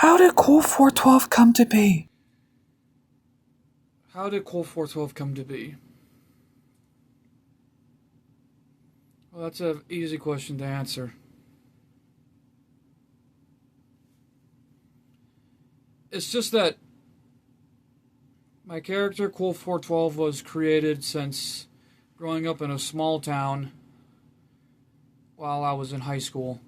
How did Cool 412 come to be? How did Colt 412 come to be? Well, that's an easy question to answer. It's just that my character, Colt 412, was created since growing up in a small town while I was in high school.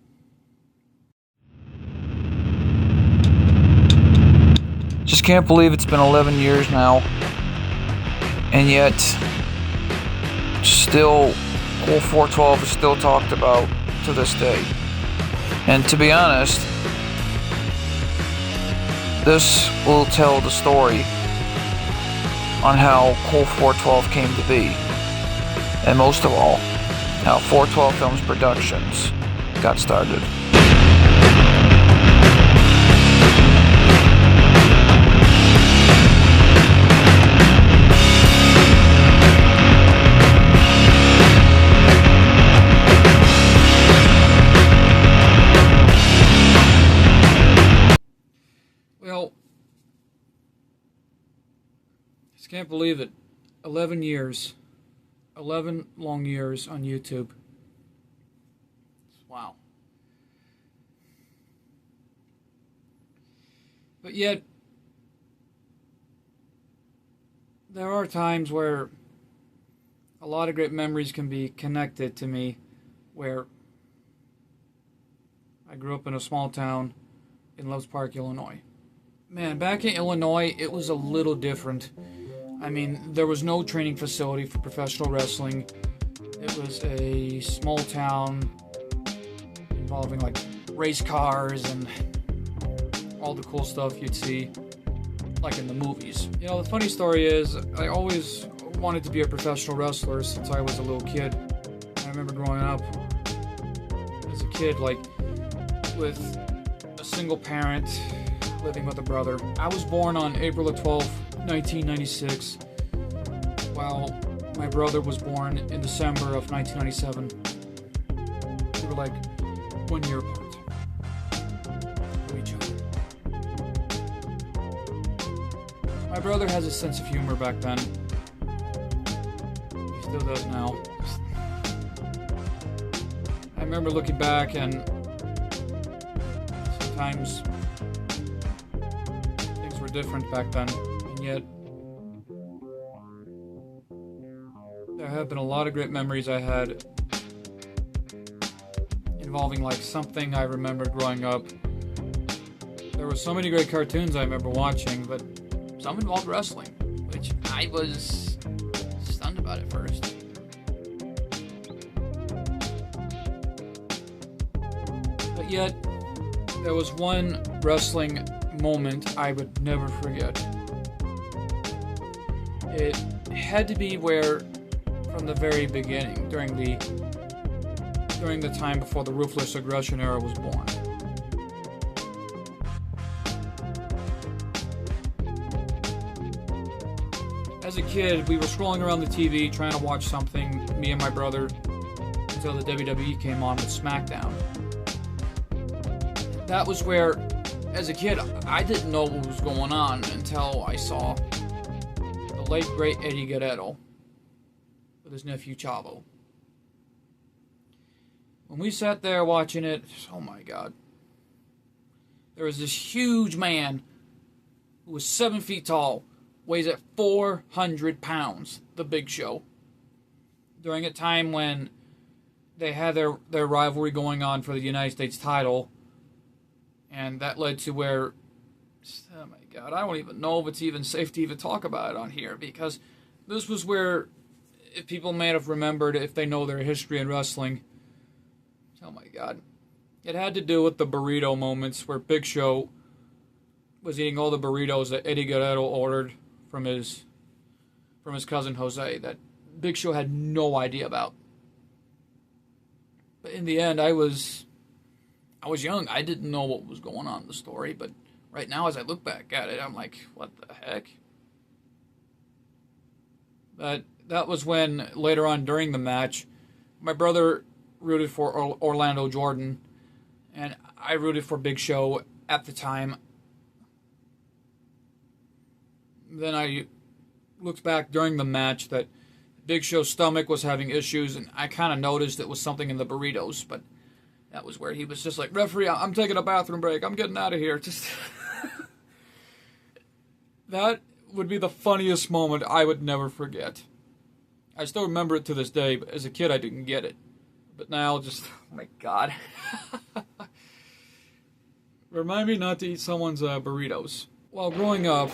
Just can't believe it's been 11 years now. And yet, still, Cool 412 is still talked about to this day. And to be honest, this will tell the story on how Cool 412 came to be. And most of all, how 412 Films Productions got started. Well, I just can't believe it. 11 years. 11 long years on YouTube. Wow. But yet, there are times where a lot of great memories can be connected to me, where I grew up in a small town in Loves Park, Illinois. Man, back in Illinois, it was a little different. I mean, there was no training facility for professional wrestling. It was a small town involving like race cars and all the cool stuff you'd see like in the movies. You know, the funny story is I always wanted to be a professional wrestler since I was a little kid. I remember growing up as a kid, like with a single parent living with a brother. I was born on April 12th, 1996, while my brother was born in December of 1997. We were like 1 year apart from each other. My brother has a sense of humor back then. He still does now. I remember looking back and sometimes things were different back then, and yet there have been a lot of great memories I had involving like something I remembered growing up. There were so many great cartoons I remember watching, but some involved wrestling, which I was stunned about at first. But yet, there was one wrestling moment I would never forget. It had to be where, from the very beginning, during the time before the Ruthless Aggression era was born. As a kid, we were scrolling around the TV trying to watch something, me and my brother, until the WWE came on with SmackDown. That was where, as a kid, I didn't know what was going on until I saw the late great Eddie Guerrero with his nephew Chavo. When we sat there watching it, oh my God. There was this huge man who was 7 feet tall, weighs at 400 pounds, the Big Show. During a time when they had their rivalry going on for the United States title, and that led to where, oh my God, I don't even know if it's even safe to even talk about it on here, because this was where, if people may have remembered, if they know their history in wrestling, oh my God, it had to do with the burrito moments where Big Show was eating all the burritos that Eddie Guerrero ordered from his cousin Jose that Big Show had no idea about. But in the end, I was young. I didn't know what was going on in the story, but right now as I look back at it, I'm like, what the heck? But that was when, later on during the match, my brother rooted for Orlando Jordan, and I rooted for Big Show at the time. Then I looked back during the match that Big Show's stomach was having issues, and I kind of noticed it was something in the burritos, but that was where he was just like, referee, I'm taking a bathroom break. I'm getting out of here. Just that would be the funniest moment I would never forget. I still remember it to this day, but as a kid I didn't get it. But now just, oh my God. Remind me not to eat someone's burritos. While growing up,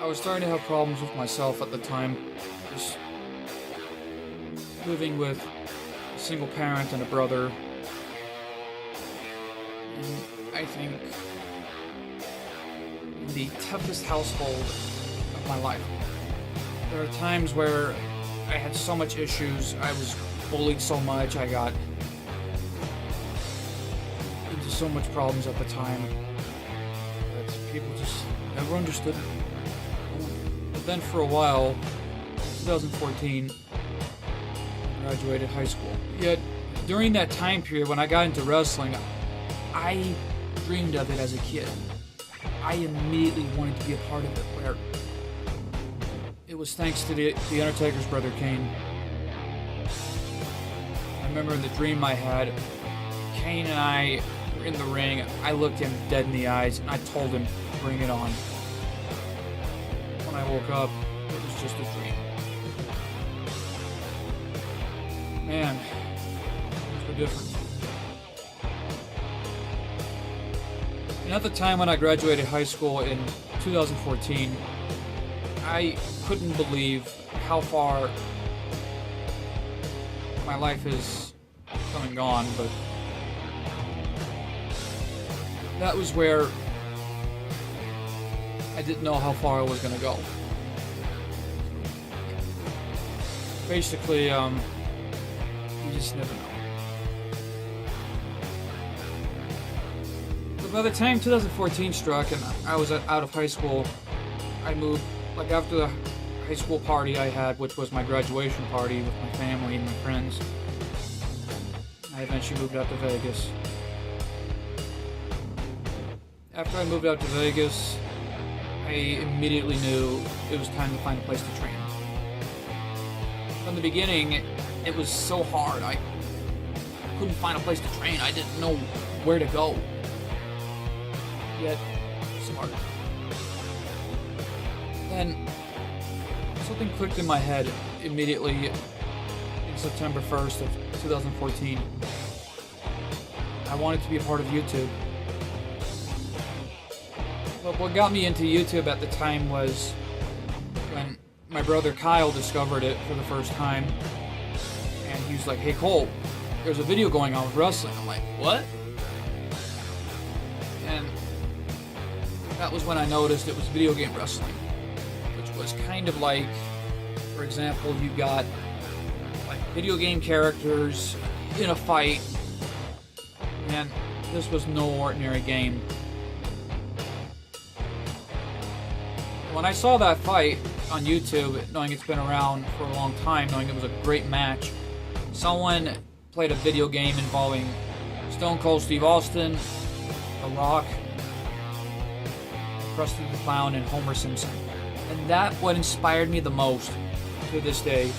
I was starting to have problems with myself at the time. Just living with a single parent and a brother. And I think the toughest household of my life. There are times where I had so much issues, I was bullied so much, I got into so much problems at the time that people just never understood me. But then for a while, in 2014, I graduated high school. Yet, during that time period when I got into wrestling, I dreamed of it as a kid. I immediately wanted to be a part of it, where it was thanks to the Undertaker's brother Kane. I remember the dream I had. Kane and I were in the ring. I looked him dead in the eyes and I told him, bring it on. When I woke up, it was just a dream. Man, things were different. And at the time when I graduated high school in 2014, I couldn't believe how far my life is come and gone, but that was where I didn't know how far I was going to go. Basically, you just never know. But by the time 2014 struck and I was out of high school, I moved, like after the high school party I had, which was my graduation party with my family and my friends, I eventually moved out to Vegas. After I moved out to Vegas, I immediately knew it was time to find a place to train. From the beginning, it was so hard. I couldn't find a place to train. I didn't know where to go. Yet, smart. Then, something clicked in my head immediately in September 1st of 2014. I wanted to be a part of YouTube. But what got me into YouTube at the time was when my brother Kyle discovered it for the first time. And he was like, hey Cole, there's a video going on with wrestling. I'm like, what? And that was when I noticed it was video game wrestling. Which was kind of like, for example, you got like video game characters in a fight. And this was no ordinary game. When I saw that fight on YouTube, knowing it's been around for a long time, knowing it was a great match, someone played a video game involving Stone Cold Steve Austin, The Rock, Krusty the Clown, and Homer Simpson. And that what inspired me the most to this day.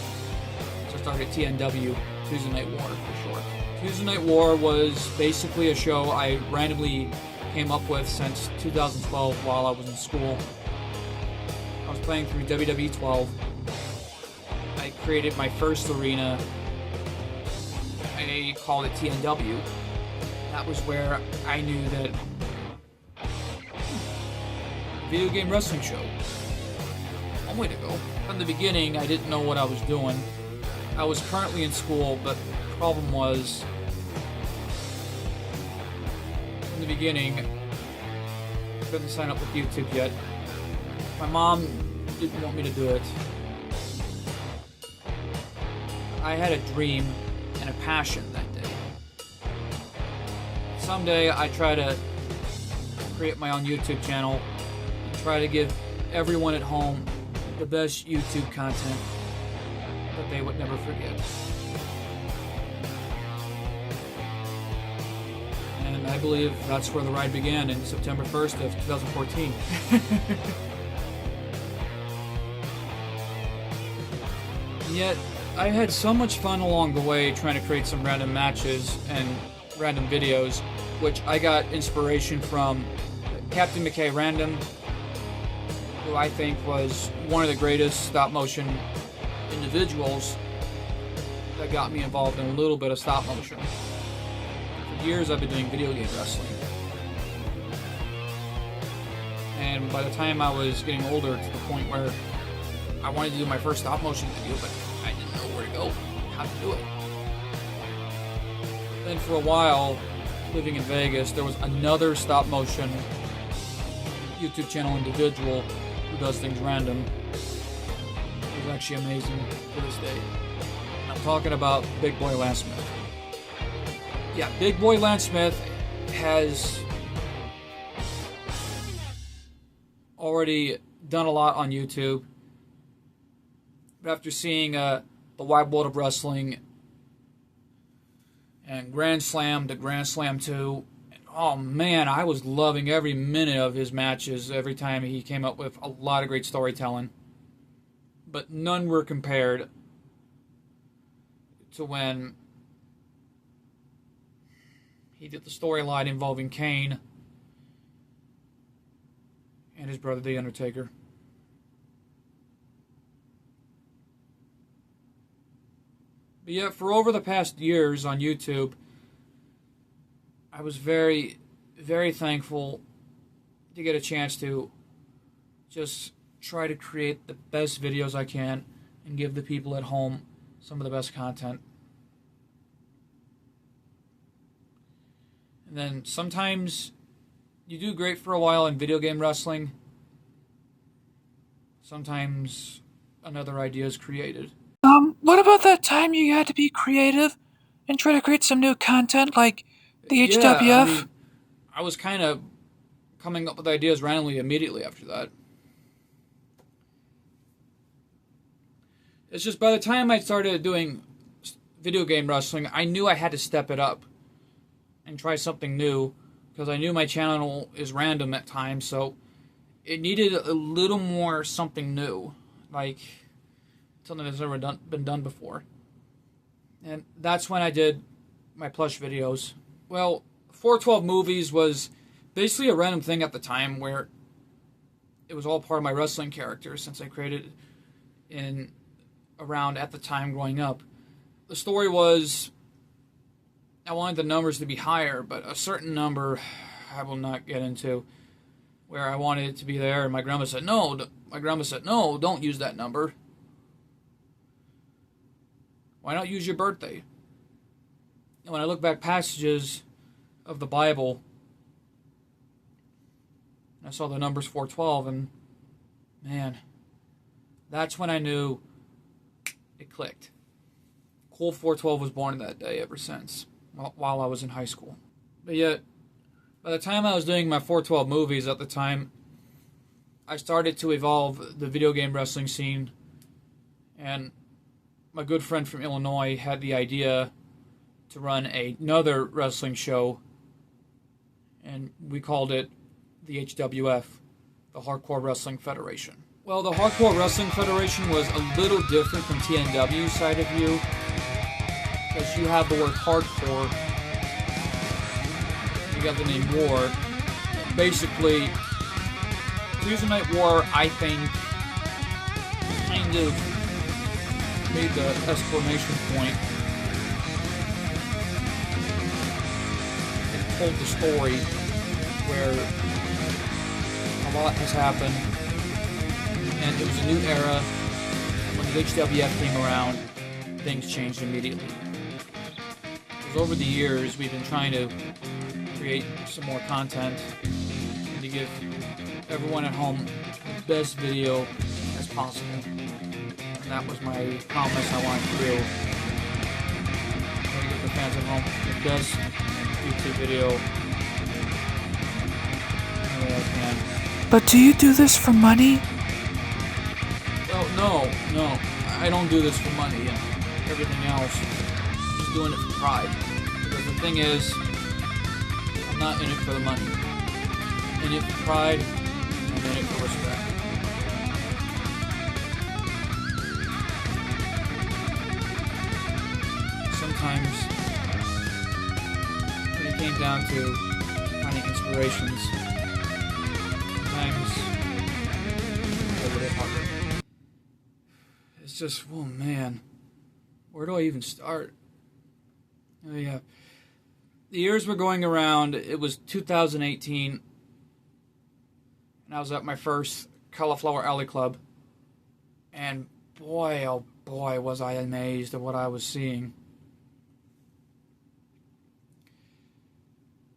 So I started TNW, Tuesday Night War for short. Tuesday Night War was basically a show I randomly came up with since 2012 while I was in school. I was playing through WWE 12. I created my first arena. I called it TNW. That was where I knew that video game wrestling show. One way to go. From the beginning, I didn't know what I was doing. I was currently in school, but the problem was, in the beginning, I couldn't sign up with YouTube yet. My mom didn't want me to do it. I had a dream and a passion that day. Someday I try to create my own YouTube channel and try to give everyone at home the best YouTube content that they would never forget. And I believe that's where the ride began in September 1st of 2014. And yet, I had so much fun along the way trying to create some random matches and random videos, which I got inspiration from Captain McKay Random, who I think was one of the greatest stop-motion individuals that got me involved in a little bit of stop-motion. For years, I've been doing video game wrestling. And by the time I was getting older, to the point where I wanted to do my first stop-motion video, but I didn't know where to go, how to do it. Then for a while, living in Vegas, there was another stop-motion YouTube channel individual who does things random. It was actually amazing to this day. And I'm talking about Big Boy Lance Smith. Yeah, Big Boy Lance Smith has already done a lot on YouTube. But after seeing the Wide World of Wrestling and Grand Slam to Grand Slam 2, oh man, I was loving every minute of his matches every time he came up with a lot of great storytelling. But none were compared to when he did the storyline involving Kane and his brother, The Undertaker. But yet, for over the past years on YouTube, I was very, very thankful to get a chance to just try to create the best videos I can and give the people at home some of the best content. And then sometimes you do great for a while in video game wrestling. Sometimes another idea is created. What about that time you had to be creative and try to create some new content like the HWF? Yeah, I mean, I was kind of coming up with ideas randomly immediately after that. It's just by the time I started doing video game wrestling, I knew I had to step it up and try something new, because I knew my channel is random at times, so it needed a little more something new, like something that's never been done before. And that's when I did my plush videos. Well, 412 Movies was basically a random thing at the time, where it was all part of my wrestling character since I created in around at the time growing up. The story was I wanted the numbers to be higher, but a certain number I will not get into, where I wanted it to be there, and my grandma said, no, don't use that number. Why not use your birthday? And when I look back passages of the Bible, I saw the numbers 412, and man, that's when I knew it clicked. Cool 412 was born that day ever since, while I was in high school. But yet, by the time I was doing my 412 movies at the time, I started to evolve the video game wrestling scene, and my good friend from Illinois had the idea to run another wrestling show, and we called it the HWF, the Hardcore Wrestling Federation. Well, the Hardcore Wrestling Federation was a little different from TNW's side of view, because you have the word hardcore, you got the name war. Basically, Tuesday Night War, I think, kind of made the exclamation point. It told the story where a lot has happened, and it was a new era. When the HWF came around, things changed immediately. Because over the years, we've been trying to create some more content and to give everyone at home the best video as possible. And that was my promise I wanted to do. I want to give the fans at home the best YouTube video any way I can. But do you do this for money? Well, no. I don't do this for money and everything else. I'm just doing it for pride. Because the thing is, I'm not in it for the money. I'm in it for pride, and I'm in it for respect. sometimes when it came down to finding inspirations, sometimes a little harder. It's just, oh man, where do I even start? Oh yeah. The years were going around. It was 2018, and I was at my first Cauliflower Alley Club, and boy, oh boy, was I amazed at what I was seeing.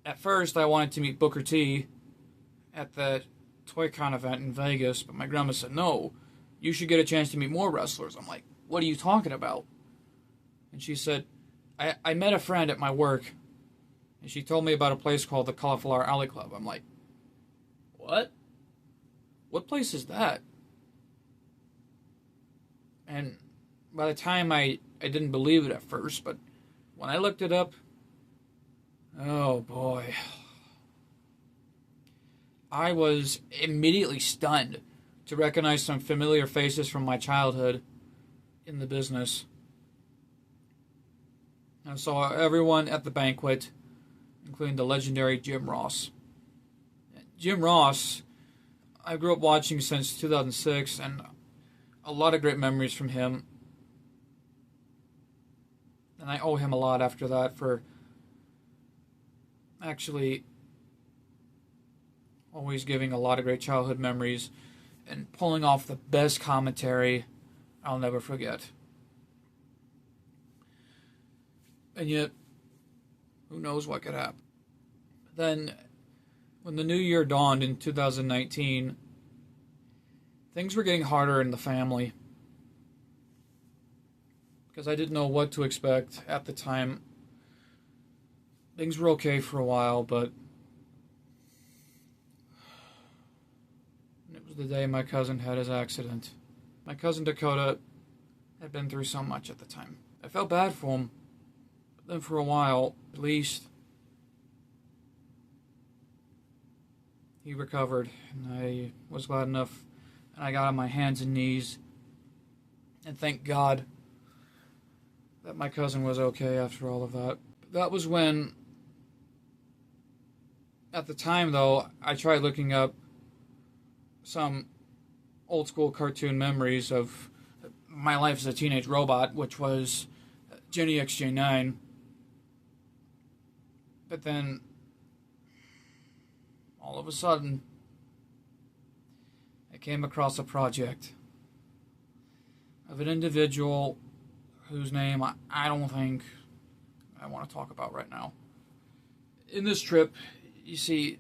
At first, I wanted to meet Booker T at the Toy-Con event in Vegas, but my grandma said, no, you should get a chance to meet more wrestlers. I'm like, what are you talking about? And she said, I met a friend at my work, and she told me about a place called the Cauliflower Alley Club. I'm like, what? What place is that? And by the time I didn't believe it at first, but when I looked it up, oh boy. I was immediately stunned to recognize some familiar faces from my childhood in the business. I saw everyone at the banquet, including the legendary Jim Ross. Jim Ross, I grew up watching since 2006, and a lot of great memories from him. And I owe him a lot after that for actually always giving a lot of great childhood memories and pulling off the best commentary I'll never forget. And yet, who knows what could happen. Then, when the new year dawned in 2019, things were getting harder in the family. Because I didn't know what to expect at the time. Things were okay for a while, but it was the day my cousin had his accident. My cousin Dakota had been through so much at the time. I felt bad for him. Then for a while, at least, he recovered, and I was glad enough, and I got on my hands and knees, and thank God that my cousin was okay after all of that. That was when, at the time though, I tried looking up some old school cartoon memories of my life as a teenage robot, which was Jenny XJ9. But then, all of a sudden, I came across a project of an individual whose name I don't think I want to talk about right now. In this trip, you see,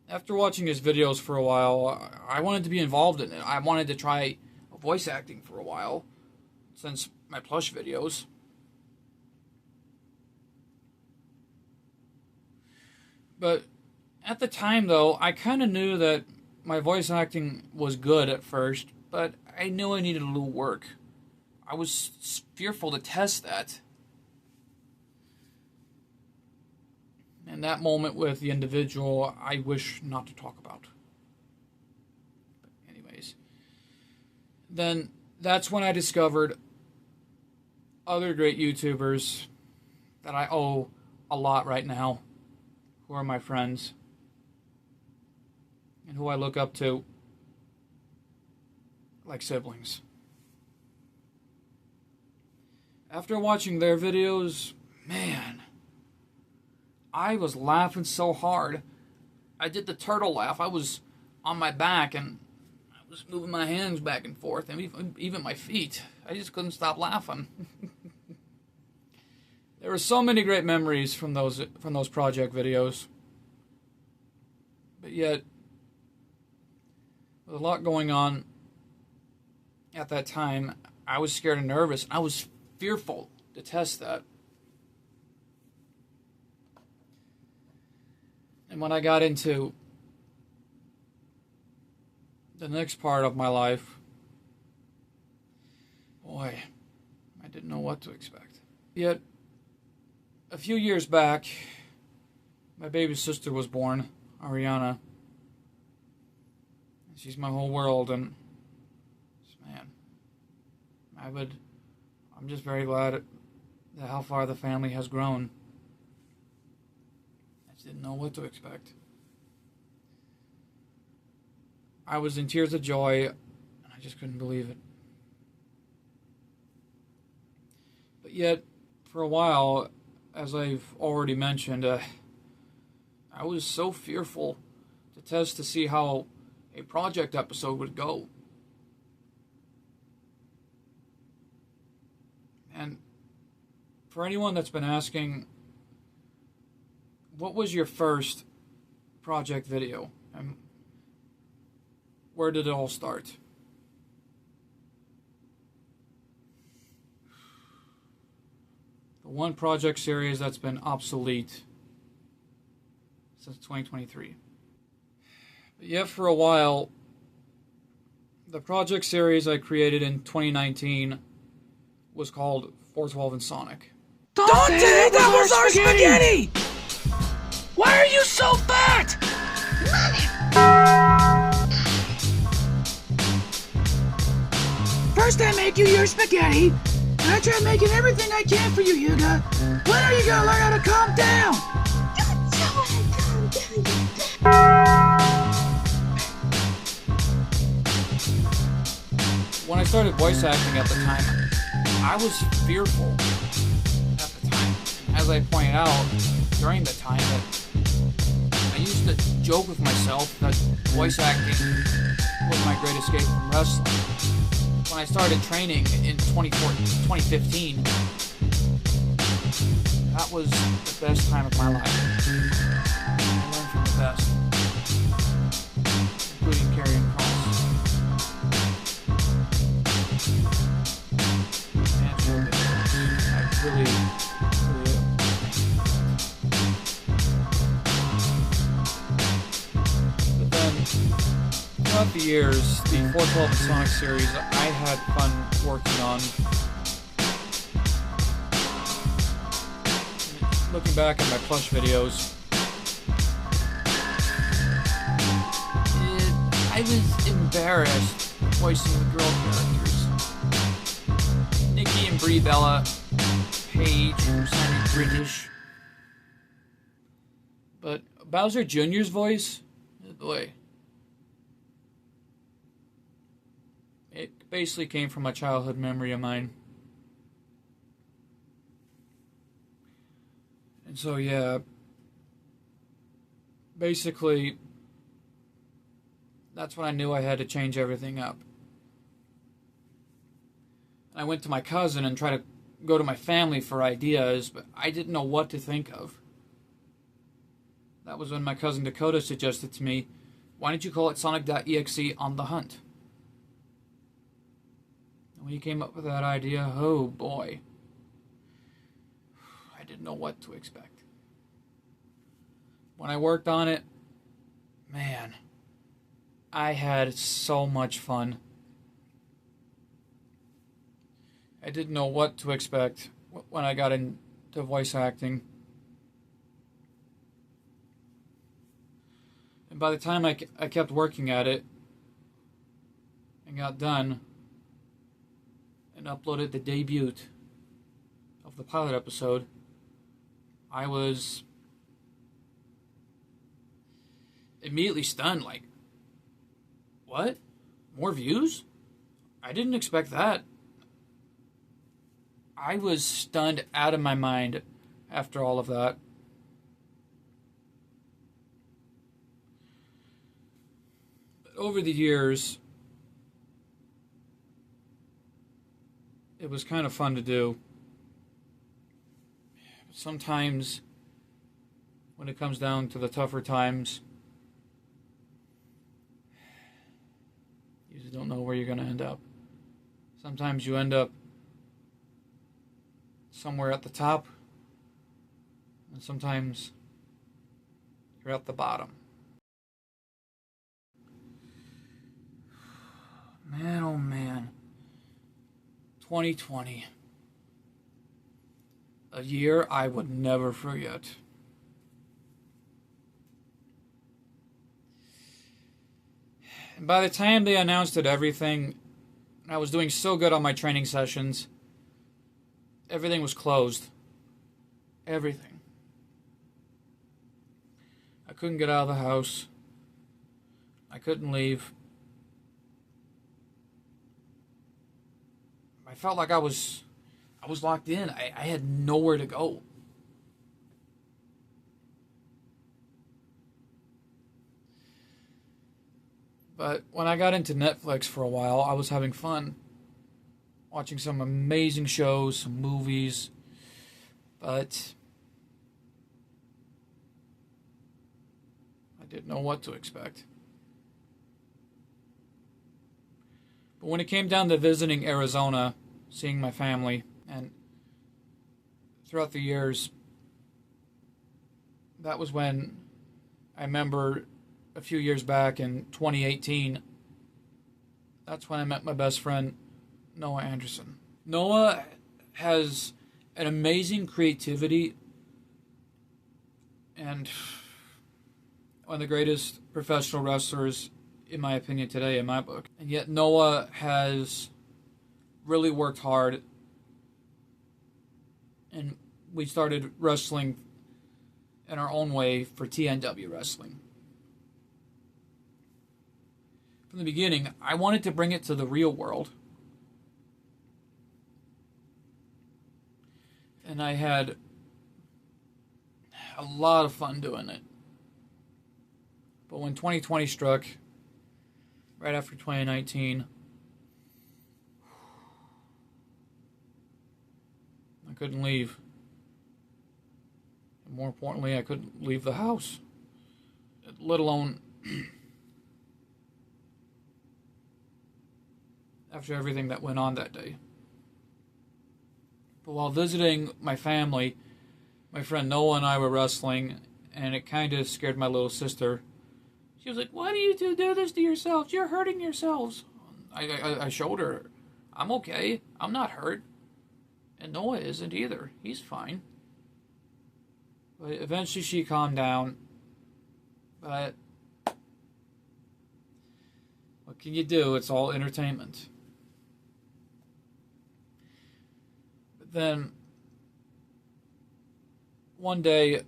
after watching his videos for a while, I wanted to be involved in it. I wanted to try voice acting for a while, since my plush videos. But at the time, though, I kind of knew that my voice acting was good at first, but I knew I needed a little work. I was fearful to test that. And that moment with the individual, I wish not to talk about. But anyways. Then that's when I discovered other great YouTubers that I owe a lot right now, who are my friends, and who I look up to like siblings. After watching their videos, man, I was laughing so hard. I did the turtle laugh. I was on my back and I was moving my hands back and forth, and even my feet. I just couldn't stop laughing. There were so many great memories from those project videos. But yet, with a lot going on at that time, I was scared and nervous. I was fearful to test that. And when I got into the next part of my life, boy, I didn't know what to expect. Yet, a few years back, my baby sister was born, Ariana. She's my whole world, and man, I would I'm just very glad at how far the family has grown. I just didn't know what to expect. I was in tears of joy, and I just couldn't believe it. But yet, for a while, as I've already mentioned, I was so fearful to test to see how a project episode would go. And for anyone that's been asking, what was your first project video? And where did it all start? The one project series that's been obsolete since 2023. But yet for a while, the project series I created in 2019 was called 412 and Sonic. Dante, that was our spaghetti! Why are you so fat? First I make you your spaghetti, and I try making everything I can for you, Hugo. When are you gonna learn how to calm down? Don't tell me to calm down, When I started voice acting at the time, I was fearful at the time. As I pointed out during the time, that I used to joke with myself that voice acting was my great escape from wrestling. When I started training in 2015, that was the best time of my life. I learned from the best, including Karrion Kross. I really But then, throughout the years, the 412 and Sonic series, I had fun working on. Looking back at my plush videos, I was embarrassed voicing the girl characters. Nikki and Brie Bella, Paige, who sounded British. But Bowser Jr.'s voice, boy, it basically came from a childhood memory of mine. And so, yeah, basically, that's when I knew I had to change everything up. I went to my cousin and tried to go to my family for ideas, but I didn't know what to think of. That was when my cousin Dakota suggested to me, why don't you call it Sonic.exe on the Hunt? And when he came up with that idea, oh boy, I didn't know what to expect. When I worked on it, man, I had so much fun. I didn't know what to expect when I got into voice acting. And by the time I kept working at it and got done and uploaded the debut of the pilot episode, I was immediately stunned, like, what? More views? I didn't expect that. I was stunned out of my mind after all of that. But over the years, it was kind of fun to do. Sometimes, when it comes down to the tougher times, you just don't know where you're going to end up. Sometimes you end up somewhere at the top, and sometimes you're at the bottom. Man, oh man. 2020. A year I would never forget. And by the time they announced it, everything, I was doing so good on my training sessions. everything was closed. Everything. I couldn't get out of the house. I couldn't leave. I felt like I was locked in. I had nowhere to go. But when I got into Netflix for a while, I was having fun. Watching some amazing shows, some movies. But I didn't know what to expect. But when it came down to visiting Arizona, seeing my family, and throughout the years, that was when I remember a few years back in 2018, that's when I met my best friend, Noah Anderson. Noah has an amazing creativity and one of the greatest professional wrestlers, in my opinion, today, in my book. And yet Noah has really worked hard, and we started wrestling in our own way for TNW Wrestling. From the beginning, I wanted to bring it to the real world. And I had a lot of fun doing it. But when 2020 struck, right after 2019, I couldn't leave. And more importantly, I couldn't leave the house, let alone after everything that went on that day. But while visiting my family, my friend Noah and I were wrestling, and it kind of scared my little sister. She was like, "Why do you two do this to yourselves? You're hurting yourselves." I showed her, I'm okay. I'm not hurt. And Noah isn't either. He's fine. But eventually she calmed down. But what can you do? It's all entertainment. But then one day,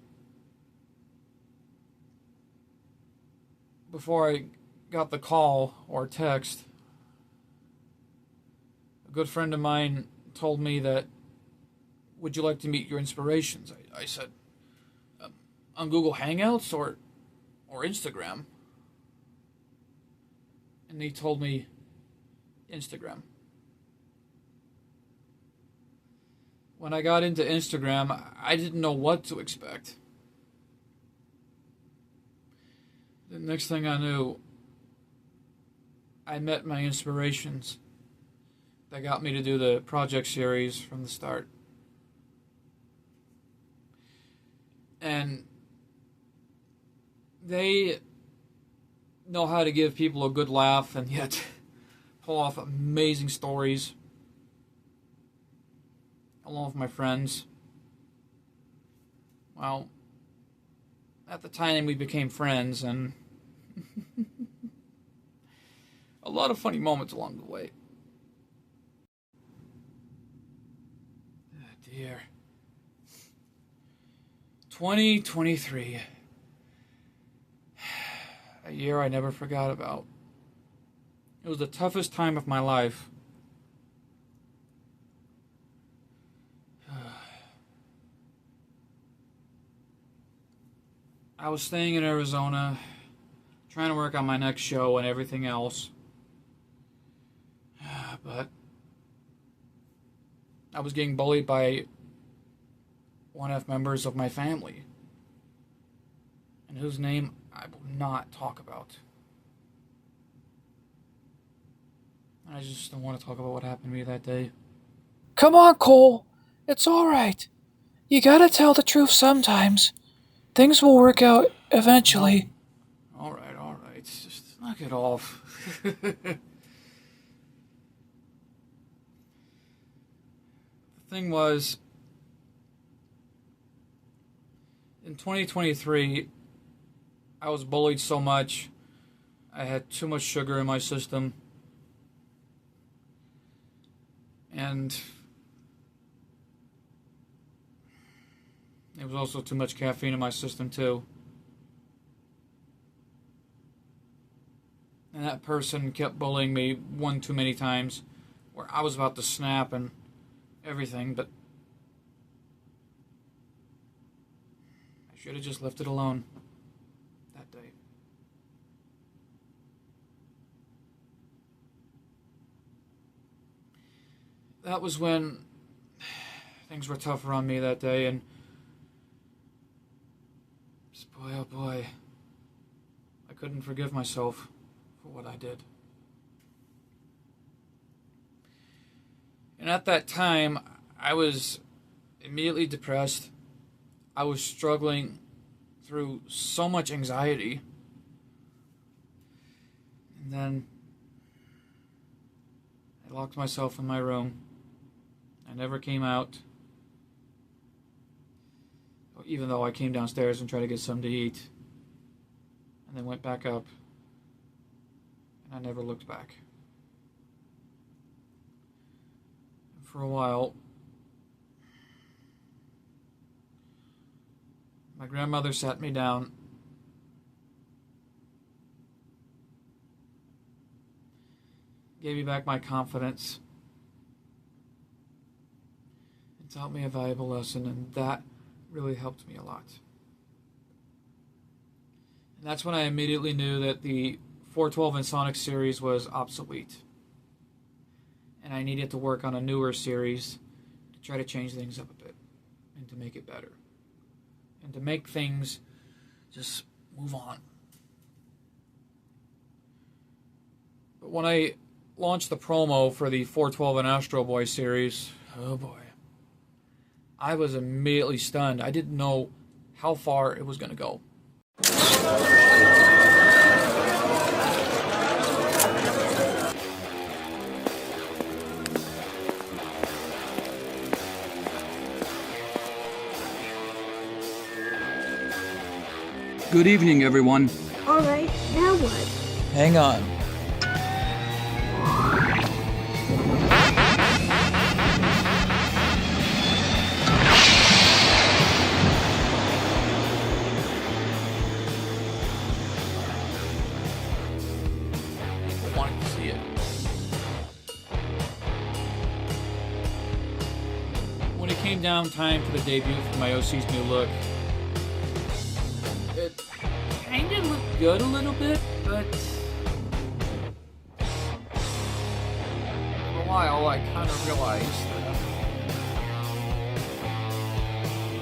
before I got the call or text, a good friend of mine told me that, "Would you like to meet your inspirations?" I said, on Google Hangouts or Instagram? And he told me Instagram. When I got into Instagram, I didn't know what to expect. The next thing I knew, I met my inspirations that got me to do the project series from the start. And they know how to give people a good laugh and yet pull off amazing stories, along with my friends. Well, at the time we became friends, and a lot of funny moments along the way. Oh dear. 2023. A year I never forgot about. It was the toughest time of my life. I was staying in Arizona, trying to work on my next show and everything else. But I was getting bullied by one of members of my family, and whose name I will not talk about. I just don't want to talk about what happened to me that day. Come on, Cole. It's alright. You gotta tell the truth sometimes. Things will work out eventually. Alright. Just knock it off. The thing was, in 2023, I was bullied so much. I had too much sugar in my system. And There was also too much caffeine in my system, too. And that person kept bullying me one too many times, where I was about to snap and everything, but I should have just left it alone that day. That was when things were tougher on me that day, and boy, oh boy, I couldn't forgive myself for what I did. And at that time, I was immediately depressed. I was struggling through so much anxiety. And then I locked myself in my room. I never came out, even though I came downstairs and tried to get something to eat, and then went back up, and I never looked back. And for a while, my grandmother sat me down gave me back my confidence and taught me a valuable lesson, and that really helped me a lot. And that's when I immediately knew that the 412 and Sonic series was obsolete, and I needed to work on a newer series to try to change things up a bit and to make it better and to make things just move on. But when I launched the promo for the 412 and Astro Boy series, oh boy, I was immediately stunned. I didn't know how far it was going to go. Good evening, everyone. All right, now what? Hang on. People wanted to see it. When it came down time for the debut for my OC's new look, it kind of looked good a little bit, but for a while I kind of realized that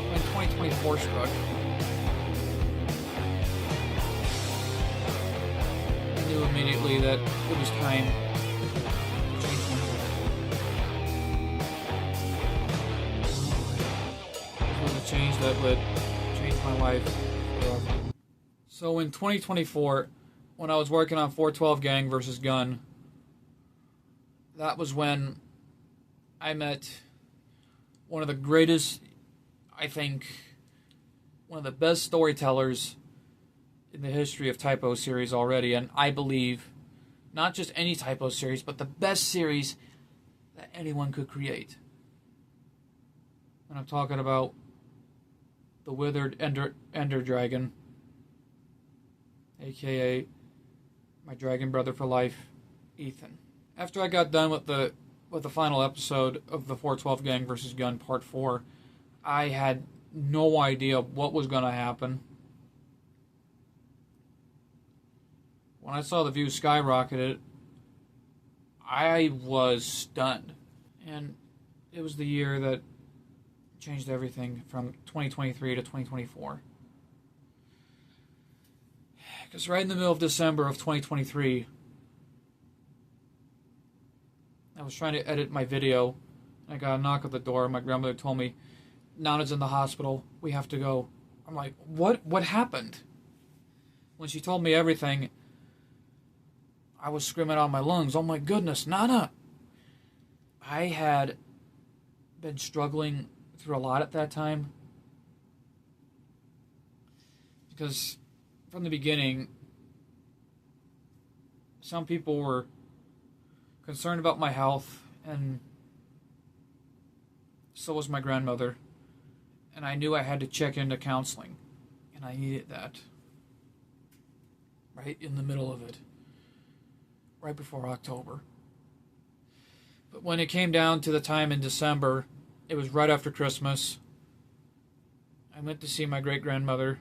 when 2024 struck, I knew immediately that it was time to change things. It was a change that would change my life forever. So in 2024, when I was working on 412 Gang versus Gun, that was when I met one of the greatest, I think, one of the best storytellers in the history of Typo series already, and I believe not just any Typo series, but the best series that anyone could create. And I'm talking about the Withered Ender Dragon, aka my dragon brother for life, Ethan. After I got done with the final episode of the 412 Gang vs. Gun Part 4, I had no idea what was going to happen. When I saw the views skyrocketed, I was stunned. And it was the year that changed everything from 2023 to 2024. Because right in the middle of December of 2023, I was trying to edit my video. I got a knock at the door. My grandmother told me, Nana's in the hospital. We have to go. I'm like, what? What happened? When she told me everything, I was screaming out of my lungs. Oh my goodness, Nana! I had been struggling through a lot at that time. Because from the beginning, some people were concerned about my health, and so was my grandmother. And I knew I had to check into counseling. And I needed that. Right in the middle of it. Right before October. But when it came down to the time in December, it was right after Christmas. I went to see my great-grandmother.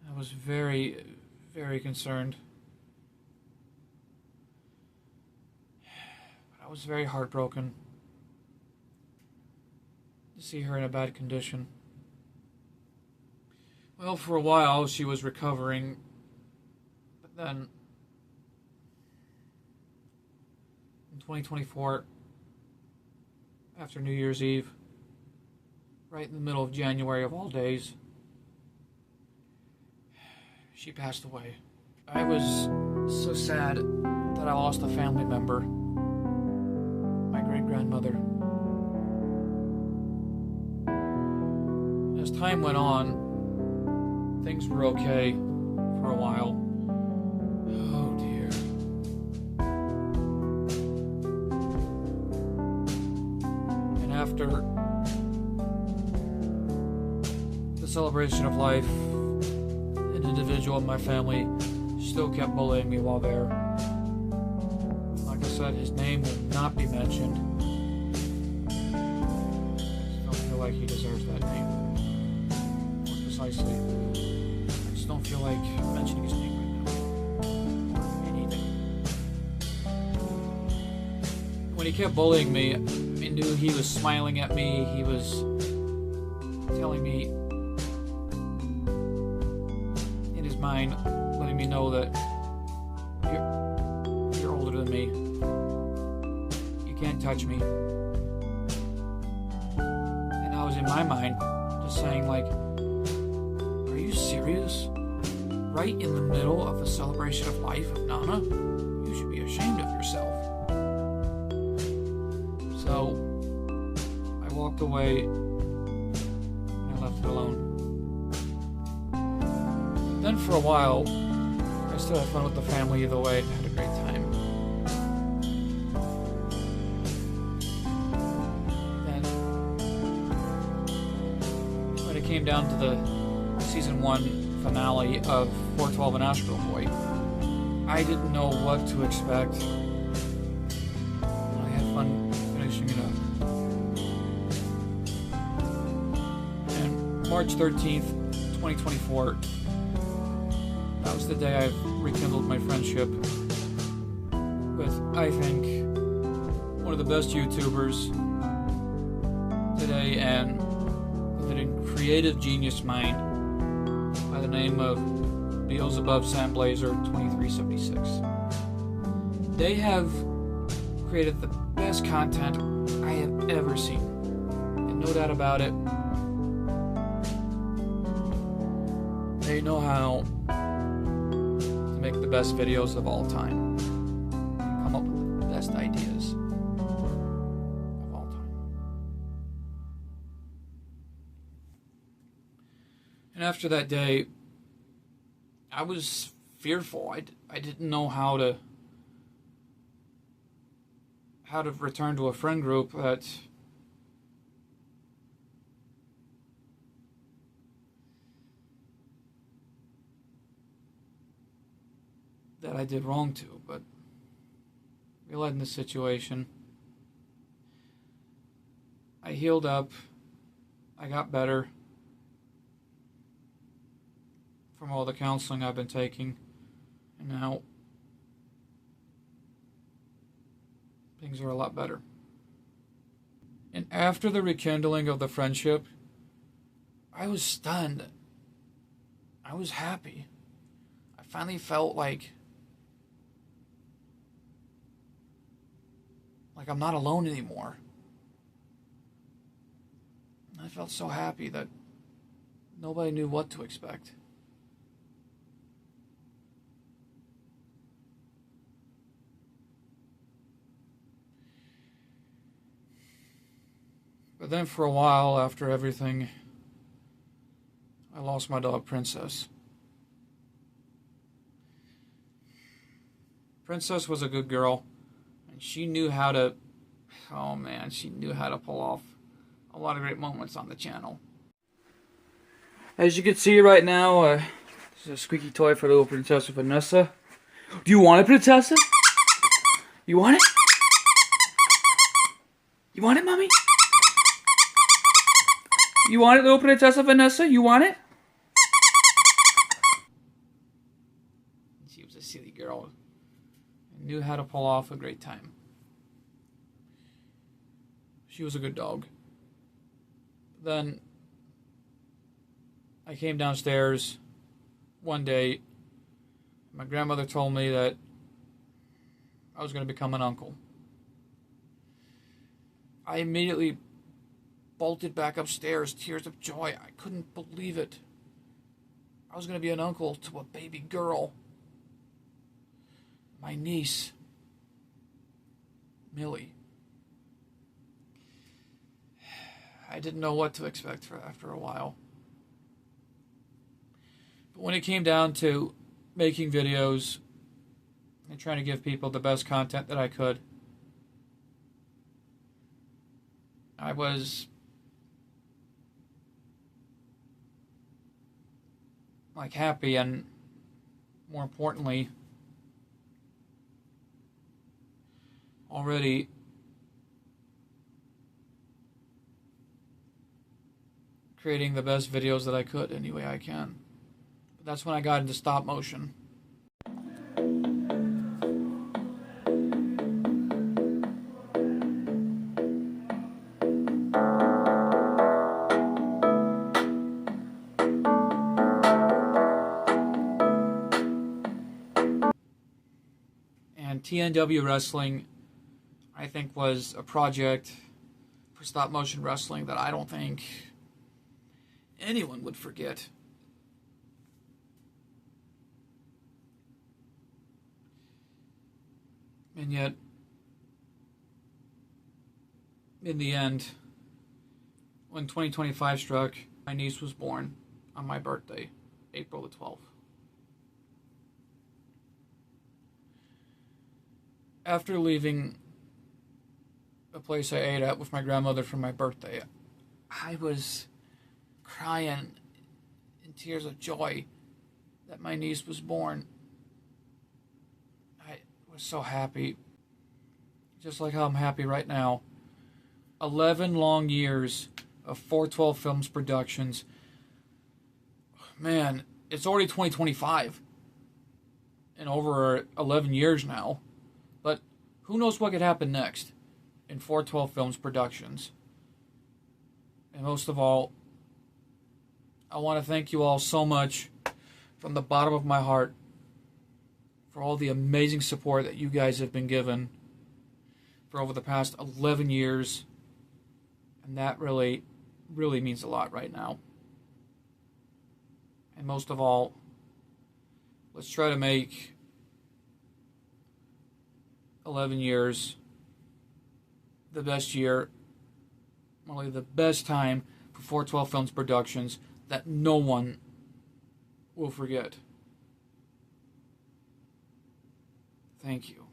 I was very, very concerned. But I was very heartbroken to see her in a bad condition. Well, for a while she was recovering, but then in 2024, after New Year's Eve, right in the middle of January of all days, she passed away. I was so sad that I lost a family member, my great-grandmother. As time went on, things were okay for a while. Oh dear. And after the celebration of life, an individual in my family still kept bullying me while there. Like I said, his name will not be mentioned. I just don't feel like he deserves that name. More precisely, I just don't feel like mentioning his name right now. Or anything. When he kept bullying me, I knew he was smiling at me. He was telling me in his mind, letting me know that you're older than me. You can't touch me. And I was in my mind just saying, like, are you serious? Right in the middle of the celebration of life of Nana? You should be ashamed of yourself. So I walked away and I left it alone. Then for a while, I still had fun with the family either way and had a great time. Then, when it came down to the season 1 finale of 412 and Astro Boy, I didn't know what to expect. I had fun finishing it up. And March 13th, 2024, that was the day I rekindled my friendship with, I think, one of the best YouTubers today, and with a creative genius mind by the name of Beelzebub Sandblazer 2376. They have created the best content I have ever seen, and no doubt about it, they know how make the best videos of all time and come up with the best ideas of all time. And after that day, I was fearful. I didn't know how to return to a friend group that I did wrong to, but realizing the situation, I healed up, I got better from all the counseling I've been taking, and now things are a lot better. And after the rekindling of the friendship, I was stunned. I was happy. I finally felt like I'm not alone anymore. I felt so happy that nobody knew what to expect. But then for a while, after everything, I lost my dog, Princess. Princess was a good girl. She knew how to, she knew how to pull off a lot of great moments on the channel. As you can see right now, this is a squeaky toy for little Princess Vanessa. Do you want it, Princess? You want it? You want it, Mommy? You want it, little Princess Vanessa? You want it? She was a silly girl and knew how to pull off a great time. She was a good dog. Then I came downstairs one day. My grandmother told me that I was going to become an uncle. I immediately bolted back upstairs, tears of joy. I couldn't believe it. I was going to be an uncle to a baby girl. My niece, Millie. I didn't know what to expect after a while. But when it came down to making videos and trying to give people the best content that I could, I was happy, and more importantly, already creating the best videos that I could any way I can. But that's when I got into stop motion. And TNW Wrestling, I think, was a project for stop motion wrestling that I don't think anyone would forget. And yet, in the end, when 2025 struck, my niece was born on my birthday, April the 12th. After leaving a place I ate at with my grandmother for my birthday, I was crying in tears of joy that my niece was born. I was so happy, just like how I'm happy right now. 11 long years of 412 Films Productions. Man, it's already 2025. And over 11 years now. But who knows what could happen next in 412 Films Productions. And most of all, I want to thank you all so much from the bottom of my heart for all the amazing support that you guys have been given for over the past 11 years. And that really, really means a lot right now. And most of all, let's try to make 11 years the best year, really the best time for 412 Films Productions that no one will forget. Thank you.